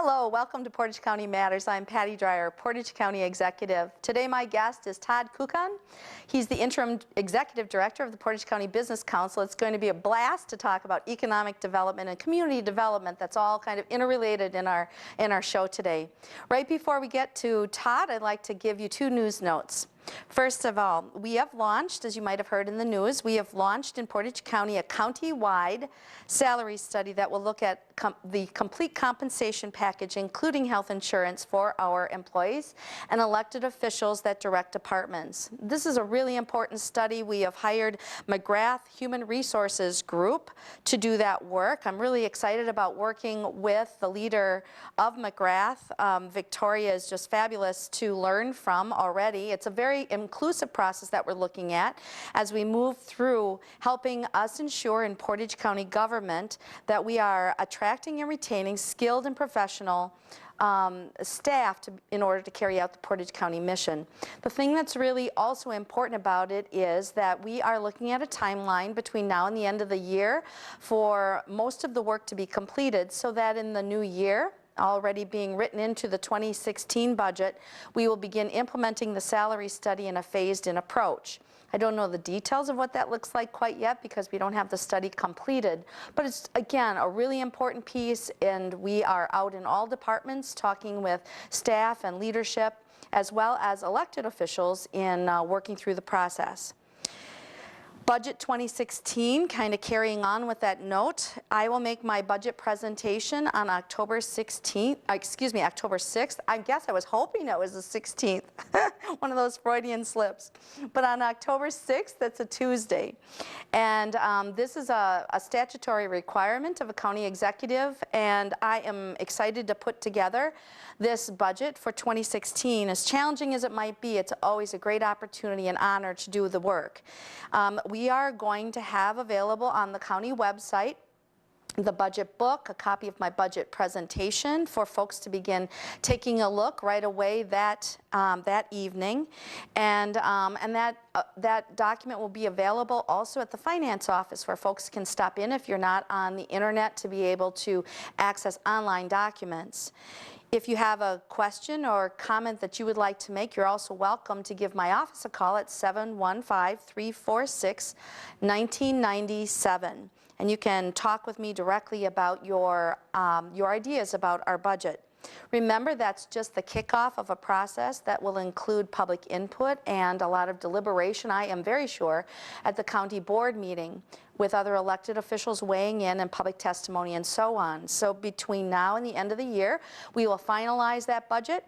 Hello, welcome to Portage County Matters. I'm Patty Dreier, Portage County Executive. Today my guest is Todd Kuckkahn. He's the Interim Executive Director of the Portage County Business Council. It's going to be a blast to talk about economic development and community development. That's all kind of interrelated in our show today. Right before we get to Todd, I'd like to give you two news notes. First of all, we have launched, as you might have heard in the news, we have launched in Portage County a county-wide salary study that will look at the complete compensation package, including health insurance for our employees and elected officials that direct departments. This is a really important study. We have hired McGrath Human Resources Group to do that work. I'm really excited about working with the leader of McGrath. Victoria is just fabulous to learn from already. It's a very inclusive process that we're looking at as we move through helping us ensure in Portage County government that we are attracting and retaining skilled and professional staff in order to carry out the Portage County mission. The thing that's really also important about it is that we are looking at a timeline between now and the end of the year for most of the work to be completed, so that in the new year, already being written into the 2016 budget, we will begin implementing the salary study in a phased-in approach. I don't know the details of what that looks like quite yet because we don't have the study completed, but it's, again, a really important piece, and we are out in all departments talking with staff and leadership as well as elected officials in working through the process. Budget 2016, kind of carrying on with that note, I will make my budget presentation on October 6th. I guess I was hoping it was the 16th, one of those Freudian slips. But on October 6th, that's a Tuesday. And this is a statutory requirement of a county executive, and I am excited to put together this budget for 2016. As challenging as it might be, it's always a great opportunity and honor to do the work. We are going to have available on the county website the budget book, a copy of my budget presentation for folks to begin taking a look right away that evening, and that document will be available also at the finance office where folks can stop in if you're not on the internet to be able to access online documents. If you have a question or comment that you would like to make, you're also welcome to give my office a call at 715-346-1997. And you can talk with me directly about your ideas about our budget. Remember, that's just the kickoff of a process that will include public input and a lot of deliberation, I am very sure, at the county board meeting with other elected officials weighing in and public testimony and so on. So between now and the end of the year, we will finalize that budget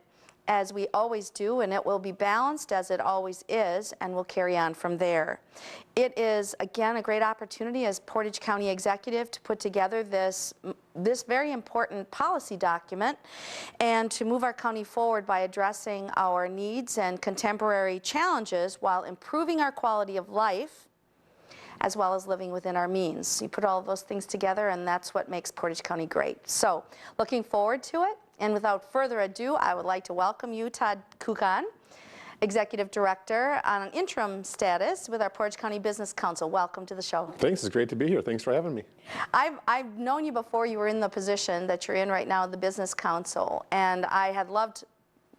as we always do, and it will be balanced as it always is, and we'll carry on from there. It is, again, a great opportunity as Portage County Executive to put together this very important policy document and to move our county forward by addressing our needs and contemporary challenges while improving our quality of life as well as living within our means. You put all of those things together, and that's what makes Portage County great. So, looking forward to it, and without further ado, I would like to welcome you, Todd Kuckkahn, Executive Director on an interim status with our Portage County Business Council. Welcome to the show. Thanks, it's great to be here. Thanks for having me. I've known you before you were in the position that you're in right now, the Business Council, and I had loved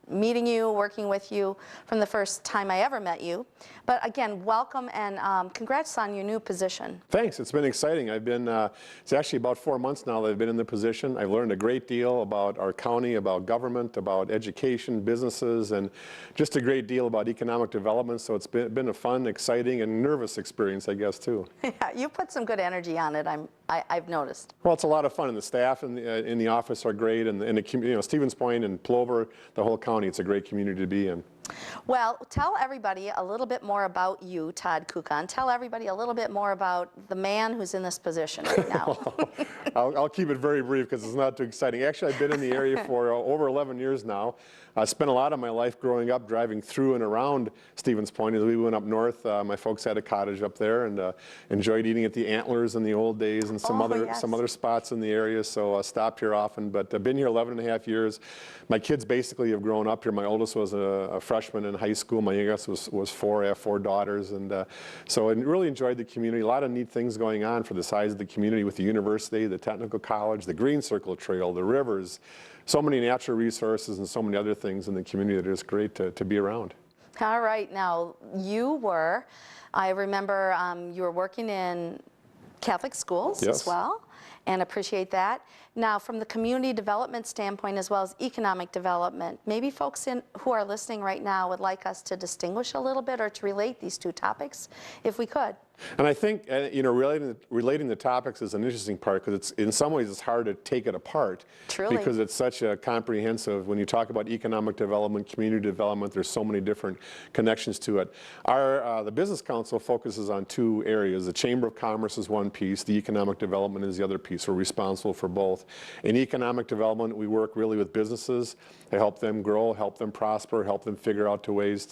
meeting you, working with you from the first time I ever met you. But again, welcome and congrats on your new position. Thanks, it's been exciting. I've been, it's actually about 4 months now that I've been in the position. I've learned a great deal about our county, about government, about education, businesses, and just a great deal about economic development. So it's been a fun, exciting, and nervous experience, I guess, too. Yeah, you put some good energy on it, I've noticed. Well, it's a lot of fun, and the staff in the office are great, and Stevens Point and Plover, the whole county, it's a great community to be in. Well, tell everybody a little bit more about you, Todd Kuckkahn. Tell everybody a little bit more about the man who's in this position right now. I'll keep it very brief because it's not too exciting. Actually, I've been in the area for over 11 years now. I spent a lot of my life growing up driving through and around Stevens Point. As we went up north, my folks had a cottage up there, and enjoyed eating at the Antlers in the old days and some other spots in the area. So I stopped here often, but I've been here 11 and a half years. My kids basically have grown up here. My oldest was a freshman freshman in high school. My youngest was 4. I have 4 daughters, and so I really enjoyed the community. A lot of neat things going on for the size of the community with the university, the technical college, the Green Circle Trail, the rivers, so many natural resources and so many other things in the community that is great to be around. All right, now I remember you were working in Catholic schools Yes. as well, and appreciate that. Now, from the community development standpoint as well as economic development, maybe folks who are listening right now would like us to distinguish a little bit or to relate these two topics, if we could. And I think, you know, relating the topics is an interesting part, because it's, in some ways it's hard to take it apart. Truly. Because it's such a comprehensive, when you talk about economic development, community development, there's so many different connections to it. The Business Council focuses on 2 areas. The Chamber of Commerce is one piece, the economic development is the other piece. We're responsible for both. In economic development, we work really with businesses to help them grow, help them prosper, help them figure out ways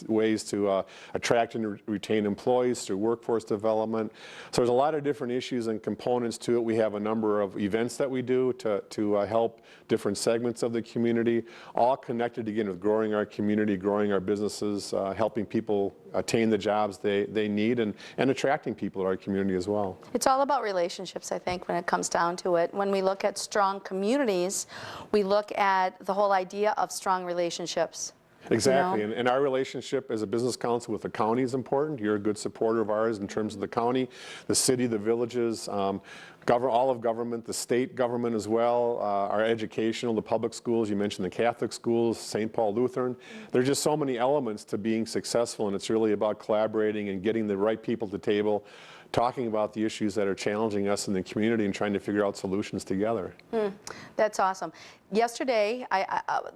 to attract and retain employees through workforce development. So there's a lot of different issues and components to it. We have a number of events that we do to help different segments of the community, all connected again with growing our community, growing our businesses, helping people attain the jobs they need, and attracting people to our community as well. It's all about relationships, I think, when it comes down to it. When we look at strong communities, we look at the whole idea of strong relationships. Exactly, You know? and our relationship as a business council with the county is important. You're a good supporter of ours in terms of the county, the city, the villages, all of government, the state government as well, our educational, the public schools, you mentioned the Catholic schools, St. Paul Lutheran. There's just so many elements to being successful, and it's really about collaborating and getting the right people to the table, talking about the issues that are challenging us in the community and trying to figure out solutions together. That's awesome. Yesterday,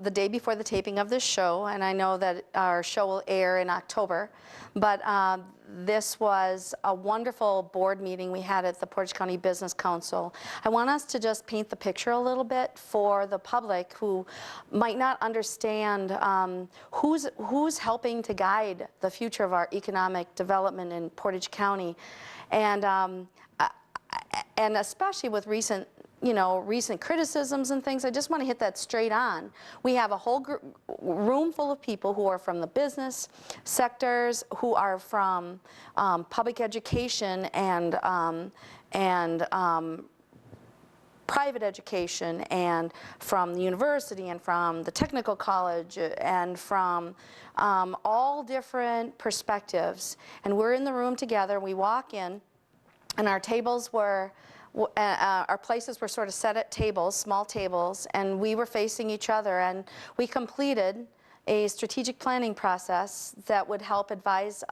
the day before the taping of this show, and I know that our show will air in October, but this was a wonderful board meeting we had at the Portage County Business Council. I want us to just paint the picture a little bit for the public who might not understand who's helping to guide the future of our economic development in Portage County, and especially with recent criticisms and things. I just want to hit that straight on. We have a whole room full of people who are from the business sectors, who are from public education and private education, and from the university, and from the technical college, and from all different perspectives. And we're in the room together. We walk in, and our tables were our places were sort of set at tables, small tables, and we were facing each other, and we completed a strategic planning process that would help advise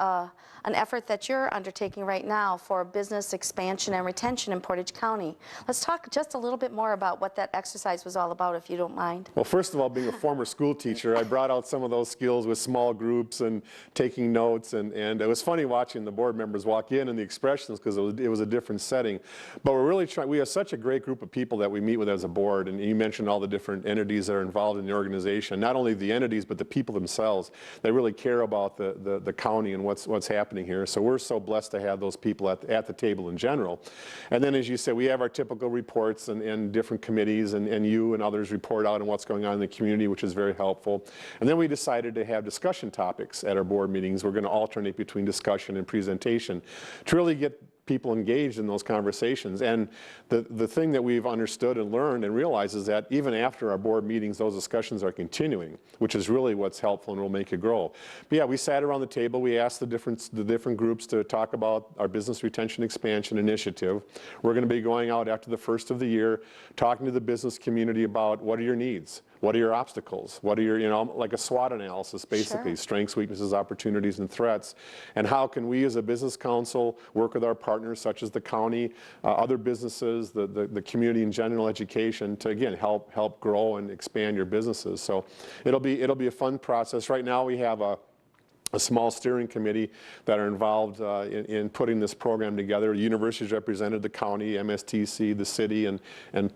an effort that you're undertaking right now for business expansion and retention in Portage County. Let's talk just a little bit more about what that exercise was all about, if you don't mind. Well, first of all, being a former school teacher, I brought out some of those skills with small groups and taking notes, and it was funny watching the board members walk in and the expressions, because it was a different setting. But we're really trying, we have such a great group of people that we meet with as a board, and you mentioned all the different entities that are involved in the organization, not only the entities, but the people themselves. They really care about the county and what's happening here. So we're so blessed to have those people at the table in general. And then, as you said, we have our typical reports and different committees, and you and others report out on what's going on in the community, which is very helpful. And then we decided to have discussion topics at our board meetings. We're going to alternate between discussion and presentation to really get people engaged in those conversations. And the thing that we've understood and learned and realized is that even after our board meetings, those discussions are continuing, which is really what's helpful and will make it grow. But yeah, we sat around the table, we asked the different groups to talk about our business retention expansion initiative. We're going to be going out after the first of the year, talking to the business community about what are your needs? What are your obstacles? What are your, like a SWOT analysis, basically, Sure. Strengths, weaknesses, opportunities, and threats. And how can we as a business council work with our partners, such as the county, other businesses, the community in general, education, to again help grow and expand your businesses. So it'll be a fun process. Right now we have a a small steering committee that are involved in putting this program together. The universities represented, the county, MSTC, the city, and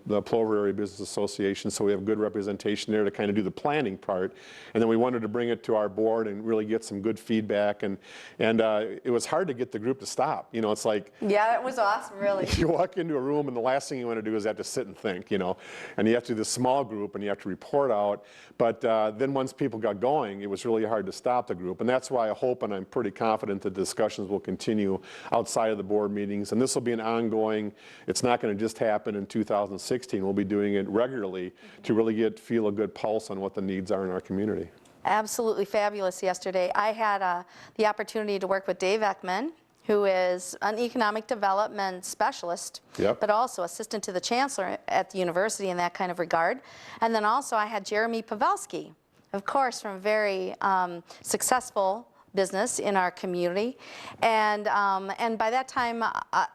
the Plover Area Business Association, so we have good representation there to kind of do the planning part. And then we wanted to bring it to our board and really get some good feedback, and it was hard to get the group to stop. You know, it's like... Yeah, it was awesome, really. You walk into a room and the last thing you want to do is have to sit and think, you know, and you have to do this small group and you have to report out, but then once people got going, it was really hard to stop the group, and that's why I hope and I'm pretty confident that discussions will continue outside of the board meetings, and this will be an ongoing, it's not going to just happen in 2016, we'll be doing it regularly to really feel a good pulse on what the needs are in our community. Absolutely fabulous yesterday. I had the opportunity to work with Dave Ekman, who is an economic development specialist, Yep. but also assistant to the chancellor at the university in that kind of regard. And then also I had Jeremy Pavelski, of course, from a very successful business in our community, and by that time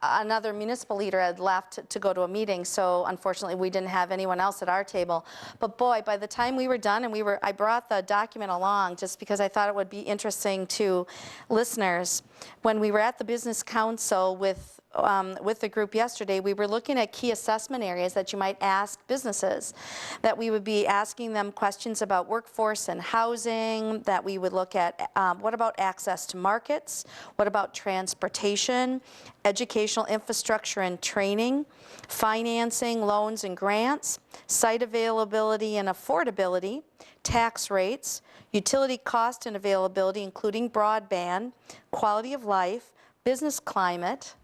another municipal leader had left to go to a meeting, so unfortunately we didn't have anyone else at our table. But boy, by the time we were done, and I brought the document along just because I thought it would be interesting to listeners. When we were at the Business Council with the group yesterday, we were looking at key assessment areas that you might ask businesses, that we would be asking them questions about workforce and housing, that we would look at what about access to markets, what about transportation, educational infrastructure and training, financing, loans and grants, site availability and affordability, tax rates, utility cost and availability, including broadband, quality of life, business climate,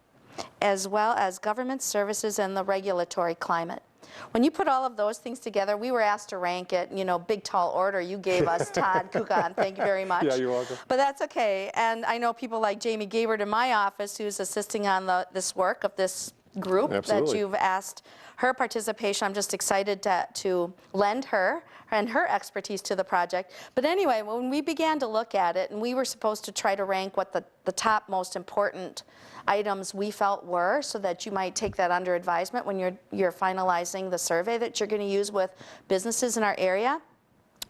as well as government services and the regulatory climate. When you put all of those things together, we were asked to rank it, you know, big tall order you gave us, Todd Kuckkahn. Thank you very much. Yeah, you're welcome. But that's okay. And I know people like Jamie Gabert in my office who's assisting on this work of this group. Absolutely. That you've asked her participation. I'm just excited to lend her and her expertise to the project. But anyway, when we began to look at it, and we were supposed to try to rank what the top most important items we felt were, so that you might take that under advisement when you're finalizing the survey that you're going to use with businesses in our area,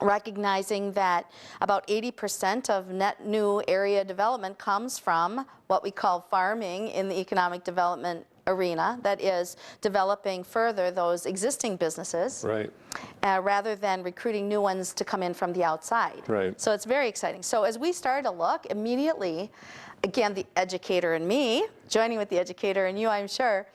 recognizing that about 80% of net new area development comes from what we call farming in the economic development arena, that is developing further those existing businesses, Right. Rather than recruiting new ones to come in from the outside. Right. So it's very exciting. So as we started to look, immediately, again, the educator and me, joining with the educator and you, I'm sure,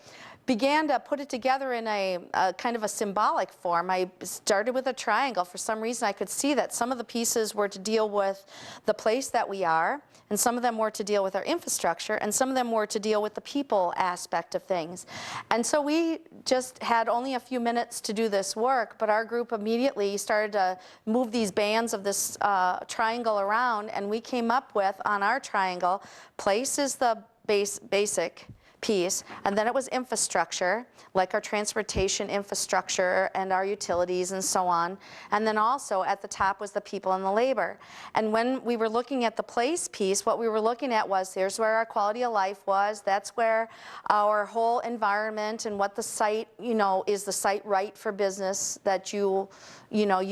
began to put it together in a kind of a symbolic form. I started with a triangle. For some reason, I could see that some of the pieces were to deal with the place that we are, and some of them were to deal with our infrastructure, and some of them were to deal with the people aspect of things. And so we just had only a few minutes to do this work, but our group immediately started to move these bands of this triangle around, and we came up with, on our triangle, place is the basic piece, and then it was infrastructure, like our transportation infrastructure and our utilities and so on, and then also at the top was the people and the labor. And when we were looking at the place piece, what we were looking at was, here's where our quality of life was, that's where our whole environment and what the site, you know, is the site right for business that you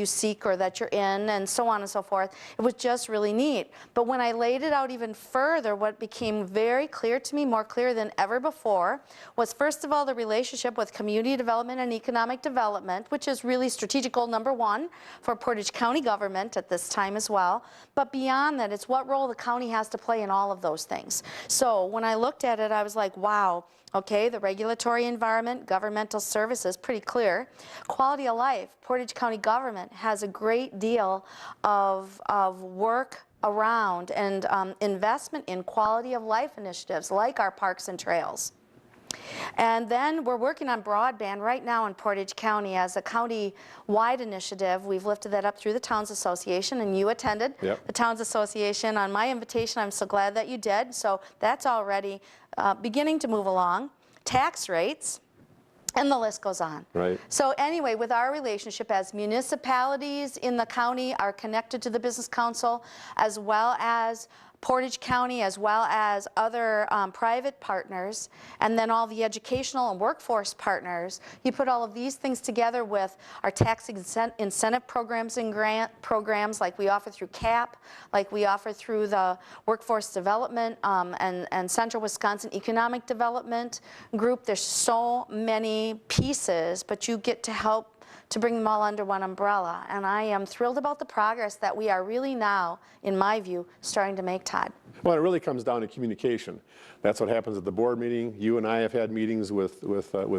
seek or that you're in, and so on and so forth. It was just really neat. But when I laid it out even further, what became very clear to me, more clear than ever before, was first of all the relationship with community development and economic development, which is really strategic goal number one for Portage County government at this time as well. But beyond that, it's what role the county has to play in all of those things. So when I looked at it, I was like, wow, okay, the regulatory environment, governmental services, pretty clear. Quality of life, Portage County government has a great deal of work around and investment in quality of life initiatives like our parks and trails. And then we're working on broadband right now in Portage County as a county-wide initiative. We've lifted that up through the Towns Association, and you attended the Towns Association on my invitation. I'm so glad that you did. So that's already beginning to move along. Tax rates, and the list goes on. Right. So anyway, with our relationship as municipalities in the county are connected to the Business Council, as well as Portage County as well as other private partners, and then all the educational and workforce partners. You put all of these things together with our tax incentive programs and grant programs like we offer through CAP, like we offer through the Workforce Development and Central Wisconsin Economic Development Group. There's so many pieces, but you get to help to bring them all under one umbrella. And I am thrilled about the progress that we are really now, in my view, starting to make, Todd. Well, it really comes down to communication. That's what happens at the board meeting. You and I have had meetings with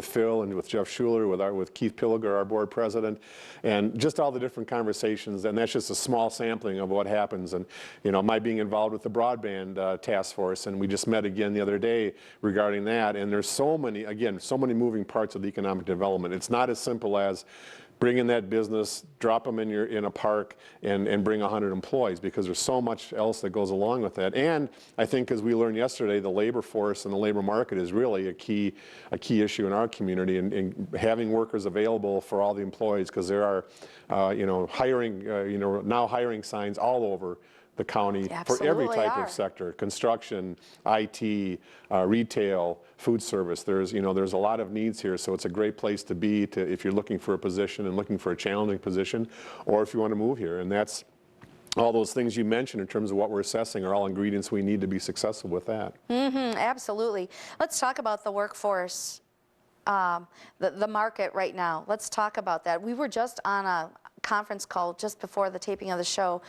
Phil and with Jeff Schuler, with Keith Pilliger, our board president, and just all the different conversations. And that's just a small sampling of what happens. And my being involved with the broadband task force, and we just met again the other day regarding that. And there's so many moving parts of the economic development. It's not as simple as bring in that business, drop them in a park, and bring 100 employees, because there's so much else that goes along with that. And I think, as we learned yesterday, the labor force and the labor market is really a key issue in our community, and having workers available for all the employees, because there are now hiring signs all over the county for every type of sector: construction, IT, retail, food service. There's a lot of needs here, so it's a great place to be if you're looking for a position and looking for a challenging position, or if you want to move here. And that's all those things you mentioned in terms of what we're assessing are all ingredients we need to be successful with that. Absolutely. Let's talk about the workforce, the market right now. Let's talk about that. We were just on a conference call just before the taping of the show.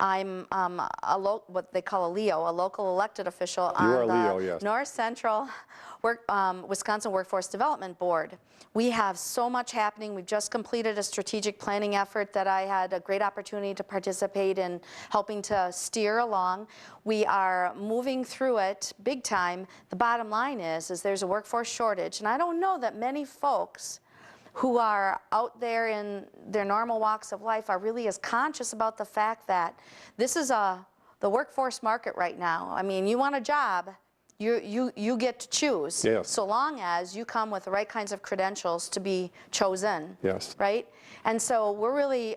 I'm what they call a LEO, a local elected official on the North Central Wisconsin Workforce Development Board. We have so much happening. We've just completed a strategic planning effort that I had a great opportunity to participate in helping to steer along. We are moving through it big time. The bottom line is there's a workforce shortage, and I don't know that many folks who are out there in their normal walks of life are really as conscious about the fact that this is the workforce market right now. I mean, you want a job, you get to choose, so long as you come with the right kinds of credentials to be chosen, right? And so we're really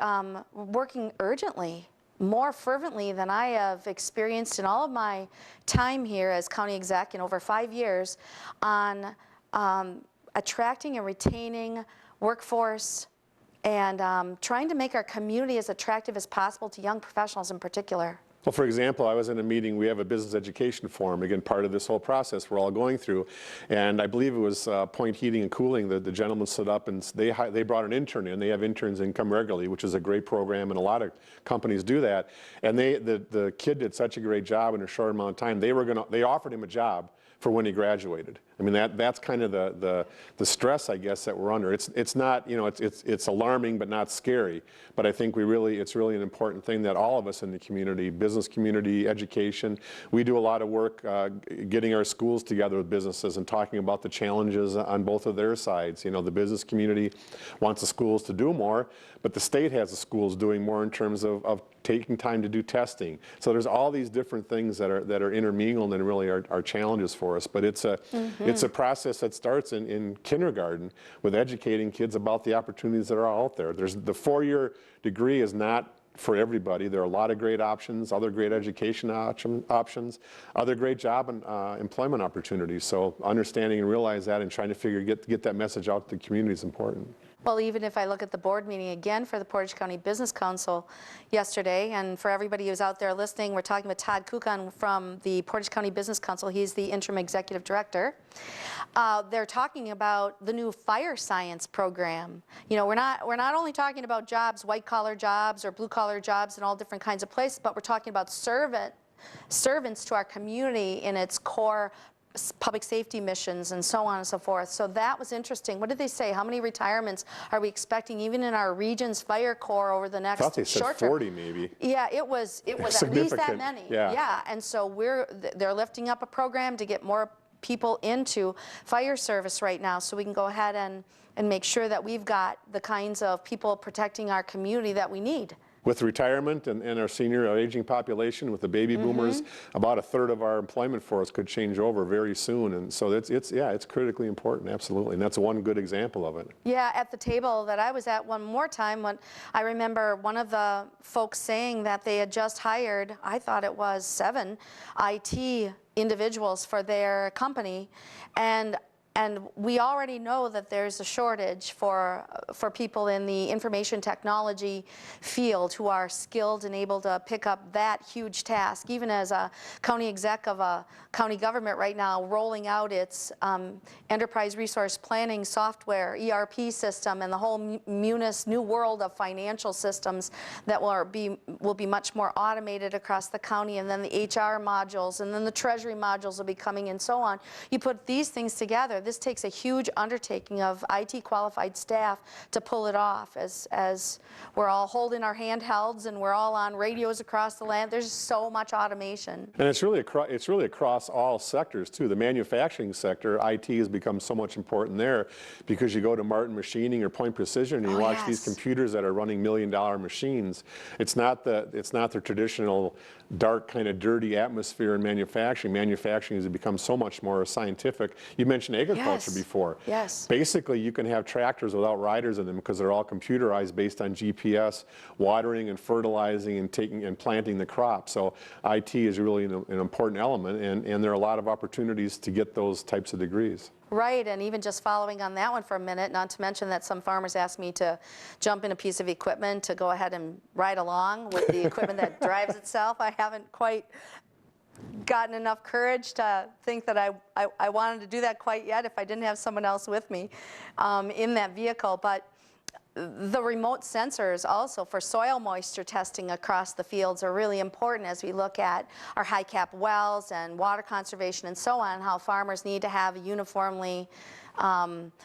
working urgently, more fervently than I have experienced in all of my time here as county exec in over 5 years, on attracting and retaining workforce and trying to make our community as attractive as possible to young professionals in particular. Well, for example, I was in a meeting. We have a business education forum, again, part of this whole process we're all going through. And I believe it was Point Heating and Cooling. The gentleman stood up and they brought an intern in. They have interns in come regularly, which is a great program, and a lot of companies do that. And the kid did such a great job in a short amount of time. They offered him a job for when he graduated. I mean, that's kind of the stress, I guess, that we're under. It's not, it's alarming but not scary. But I think it's really an important thing that all of us in the community, business community, education, we do a lot of work getting our schools together with businesses and talking about the challenges on both of their sides. The business community wants the schools to do more, but the state has the schools doing more in terms of taking time to do testing. So there's all these different things that are intermingled and really are challenges for us. But it's a process that starts in kindergarten with educating kids about the opportunities that are out there. The 4-year degree is not for everybody. There are a lot of great options, other great education options, other great job and employment opportunities. So understanding and realize that and trying to get that message out to the community is important. Well, even if I look at the board meeting again for the Portage County Business Council yesterday, and for everybody who's out there listening, we're talking with Todd Kuckkahn from the Portage County Business Council. He's the interim executive director. They're talking about the new fire science program. We're not only talking about jobs, white collar jobs or blue collar jobs in all different kinds of places, but we're talking about servants to our community in its core public safety missions and so on and so forth. So that was interesting. What did they say? How many retirements are we expecting even in our region's fire corps over the next short term? I thought they said 40 maybe. Yeah, it was at least that many. Yeah. And so they're lifting up a program to get more people into fire service right now, so we can go ahead and make sure that we've got the kinds of people protecting our community that we need. with retirement and our senior, our aging population, with the baby boomers, about a third of our employment force could change over very soon. And so it's critically important, absolutely. And that's one good example of it. Yeah, at the table that I was at one more time, when I remember one of the folks saying that they had just hired, I thought it was 7 IT individuals for their company, and we already know that there's a shortage for people in the information technology field who are skilled and able to pick up that huge task. Even as a county exec of a county government right now, rolling out its enterprise resource planning software, ERP system, and the whole Munis new world of financial systems that will be much more automated across the county, and then the HR modules, and then the treasury modules will be coming, and so on. You put these things together, this takes a huge undertaking of IT qualified staff to pull it off, as we're all holding our handhelds and we're all on radios across the land. There's so much automation. And it's really across all sectors too. The manufacturing sector, IT has become so much important there, because you go to Martin Machining or Point Precision and you watch these computers that are running $1-million machines. It's not the traditional dark, kind of dirty atmosphere in manufacturing. Manufacturing has become so much more scientific. You mentioned agriculture before. Yes. Basically, you can have tractors without riders in them because they're all computerized based on GPS, watering and fertilizing and planting the crop. So IT is really an important element, and there are a lot of opportunities to get those types of degrees. Right, and even just following on that one for a minute, not to mention that some farmers ask me to jump in a piece of equipment to go ahead and ride along with the equipment that drives itself. I haven't quite gotten enough courage to think that I wanted to do that quite yet if I didn't have someone else with me in that vehicle. But the remote sensors also for soil moisture testing across the fields are really important as we look at our high cap wells and water conservation and so on, how farmers need to have uniformly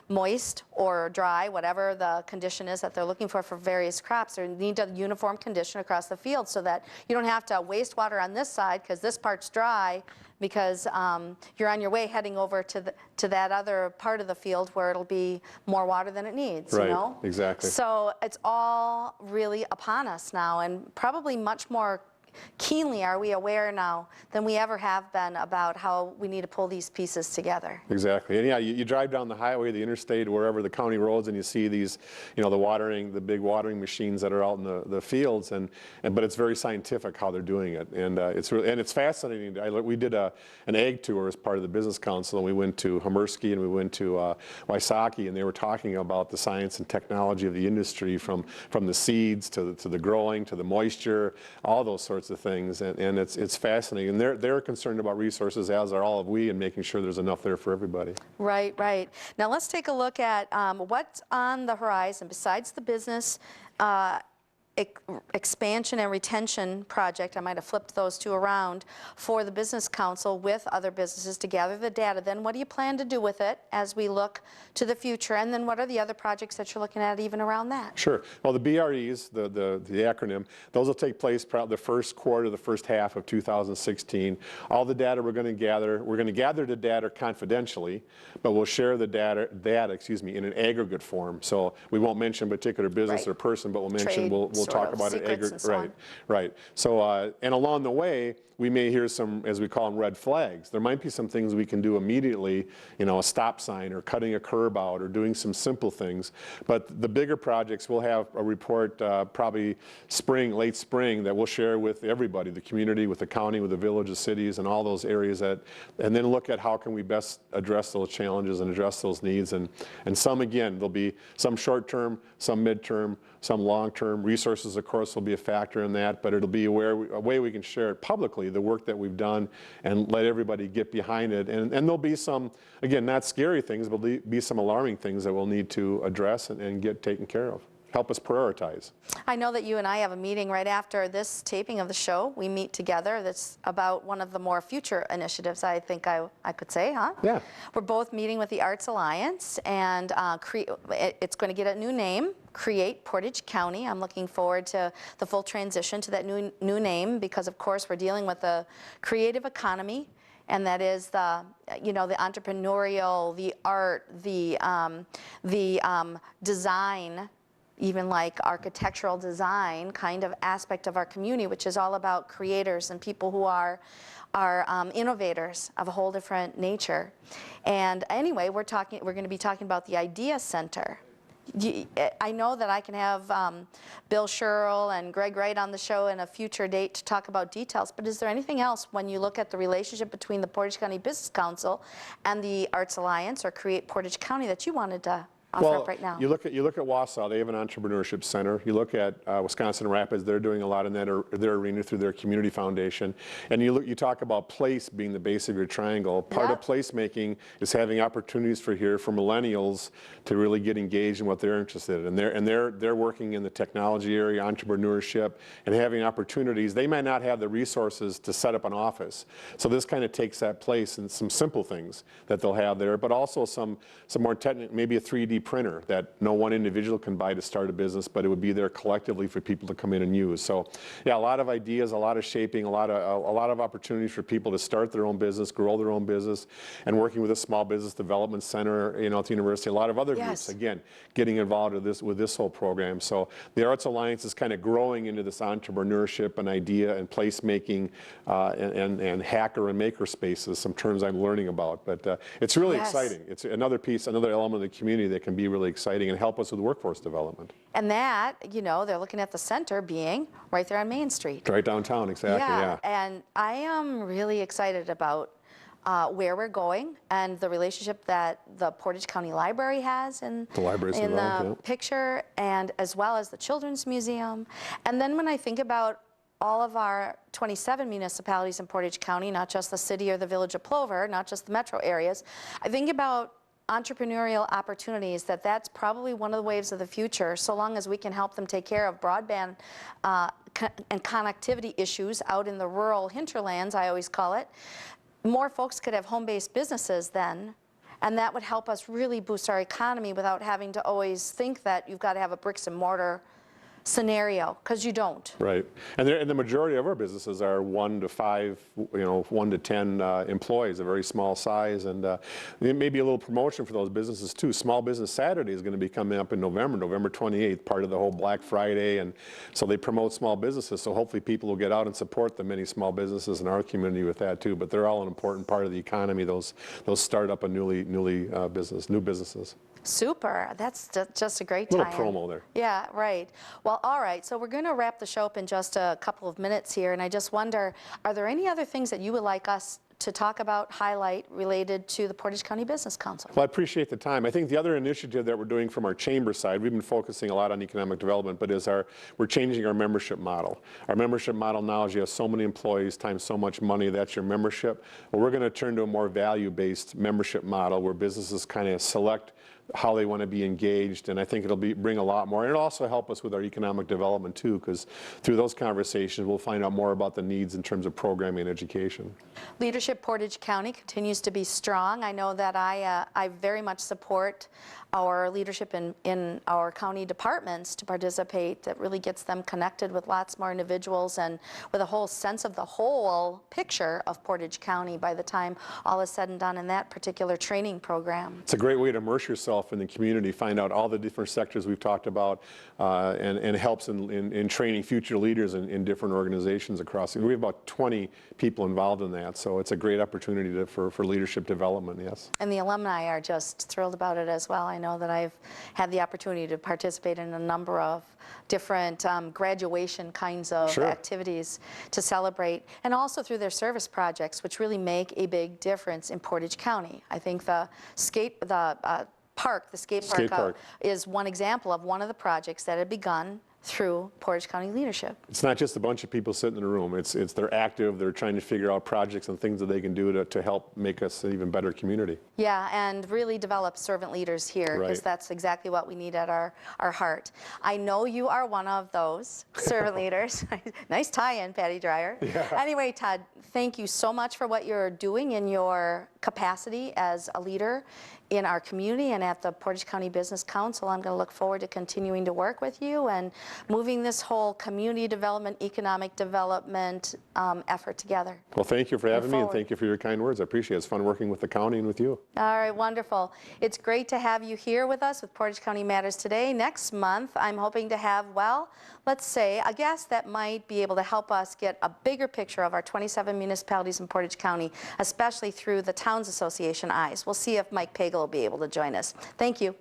moist or dry, whatever the condition is that they're looking for various crops. They need a uniform condition across the field so that you don't have to waste water on this side because this part's dry, because you're on your way heading over to that other part of the field where it'll be more water than it needs, right, you know? Exactly. So it's all really upon us now, and probably much more keenly are we aware now than we ever have been about how we need to pull these pieces together. Exactly. And yeah, you drive down the highway, the interstate, wherever the county roads, and you see these, you know, the big watering machines that are out in the fields, but it's very scientific how they're doing it, and it's fascinating. We did an ag tour as part of the business council, and we went to Hemersky and we went to Wysocki, and they were talking about the science and technology of the industry, from the seeds to the growing to the moisture, all those sorts of things, and it's fascinating. And they're concerned about resources, as are all of we, and making sure there's enough there for everybody. Right, right. Now let's take a look at what's on the horizon besides the business expansion and retention project. I might have flipped those two around for the Business Council with other businesses to gather the data. Then what do you plan to do with it as we look to the future? And then what are the other projects that you're looking at even around that? Sure. Well, the BREs, the acronym, those will take place probably the first quarter, the first half of 2016. All the data we're going to gather the data confidentially, but we'll share the data in an aggregate form. So we won't mention particular business or person, but we'll mention, we'll talk about it. Right. So, and along the way, we may hear some, as we call them, red flags. There might be some things we can do immediately, you know, a stop sign or cutting a curb out or doing some simple things. But the bigger projects, we'll have a report probably late spring, that we'll share with everybody, the community, with the county, with the villages, cities, and all those areas, and then look at how can we best address those challenges and address those needs. And some, again, there'll be some short-term, some mid-term, some long-term. Resources, of course, will be a factor in that, but it'll be a way we can share it publicly, the work that we've done, and let everybody get behind it. And there'll be some, again, not scary things, but there'll be some alarming things that we'll need to address and get taken care of. Help us prioritize. I know that you and I have a meeting right after this taping of the show. We meet together. That's about one of the more future initiatives, I think I could say, huh? Yeah. We're both meeting with the Arts Alliance, and it's going to get a new name, Create Portage County. I'm looking forward to the full transition to that new name, because of course we're dealing with the creative economy, and that is the entrepreneurial, the art, the design even like architectural design kind of aspect of our community, which is all about creators and people who are innovators of a whole different nature. And anyway, we're going to be talking about the Idea Center. I know that I can have Bill Sherrill and Greg Wright on the show in a future date to talk about details, but is there anything else when you look at the relationship between the Portage County Business Council and the Arts Alliance or Create Portage County that you wanted to offer up right now? You look at Wausau, they have an entrepreneurship center. You look at Wisconsin Rapids, they're doing a lot in their arena through their community foundation. And you talk about place being the base of your triangle. Part of placemaking is having opportunities for millennials to really get engaged in what they're interested in. And they're working in the technology area, entrepreneurship, and having opportunities. They might not have the resources to set up an office. So this kind of takes that place and some simple things that they'll have there, but also some more technical, maybe a 3D printer that no one individual can buy to start a business, but it would be there collectively for people to come in and use. So yeah, a lot of ideas, a lot of shaping, a lot of opportunities for people to start their own business, grow their own business, and working with a small business development center, at the university, a lot of other groups, again, getting involved with this whole program. So the Arts Alliance is kind of growing into this entrepreneurship and idea and placemaking and hacker and maker spaces, some terms I'm learning about. But it's really exciting. It's another piece, another element of the community that can be really exciting and help us with workforce development. And that, they're looking at the center being right there on Main Street. Right downtown, exactly, yeah. And I am really excited about where we're going and the relationship that the Portage County Library has in the picture, and as well as the Children's Museum. And then when I think about all of our 27 municipalities in Portage County, not just the city or the village of Plover, not just the metro areas, I think about entrepreneurial opportunities, that's probably one of the waves of the future, so long as we can help them take care of broadband and connectivity issues out in the rural hinterlands, I always call it. More folks could have home-based businesses then, and that would help us really boost our economy without having to always think that you've got to have a bricks and mortar scenario, because you don't. Right. And the majority of our businesses are 1 to 5, 1 to 10 employees, a very small size, and maybe a little promotion for those businesses too. Small Business Saturday is going to be coming up in November 28th, part of the whole Black Friday, and so they promote small businesses, so hopefully people will get out and support the many small businesses in our community with that too, but they're all an important part of the economy, those startup and new businesses. Super. That's just a great time. Little promo there. Yeah, right. Well, all right. So we're going to wrap the show up in just a couple of minutes here, and I just wonder, are there any other things that you would like us to talk about, highlight, related to the Portage County Business Council? Well, I appreciate the time. I think the other initiative that we're doing from our chamber side, we've been focusing a lot on economic development, but we're changing our membership model. Our membership model now is you have so many employees times so much money, that's your membership. Well, we're going to turn to a more value-based membership model where businesses kind of select how they want to be engaged, and I think it'll bring a lot more. And it'll also help us with our economic development too, because through those conversations we'll find out more about the needs in terms of programming and education. Leadership Portage County continues to be strong. I know that I very much support our leadership in our county departments to participate. That really gets them connected with lots more individuals and with a whole sense of the whole picture of Portage County by the time all is said and done in that particular training program. It's a great way to immerse yourself in the community, find out all the different sectors we've talked about, and helps in training future leaders in different organizations across. We have about 20 people involved in that, so it's a great opportunity for leadership development, yes. And the alumni are just thrilled about it as well. I know that I've had the opportunity to participate in a number of different graduation kinds of activities to celebrate, and also through their service projects, which really make a big difference in Portage County. I think the skate park is one example of one of the projects that had begun through Portage County leadership. It's not just a bunch of people sitting in a room. They're active. They're trying to figure out projects and things that they can do to help make us an even better community. Yeah, and really develop servant leaders here, because that's exactly what we need at our heart. I know you are one of those servant leaders. Nice tie-in, Patty Dreier. Yeah. Anyway, Todd, thank you so much for what you're doing in your capacity as a leader in our community and at the Portage County Business Council. I'm going to look forward to continuing to work with you and moving this whole community development, economic development effort together. Well, thank you for having me, and forward. thank you for your kind words. I appreciate it. It's fun working with the county and with you. All right, wonderful. It's great to have you here with us with Portage County Matters today. Next month, I'm hoping to have, well, let's say, a guest that might be able to help us get a bigger picture of our 27 municipalities in Portage County, especially through the Towns Association eyes. We'll see if Mike Pagel will be able to join us. Thank you.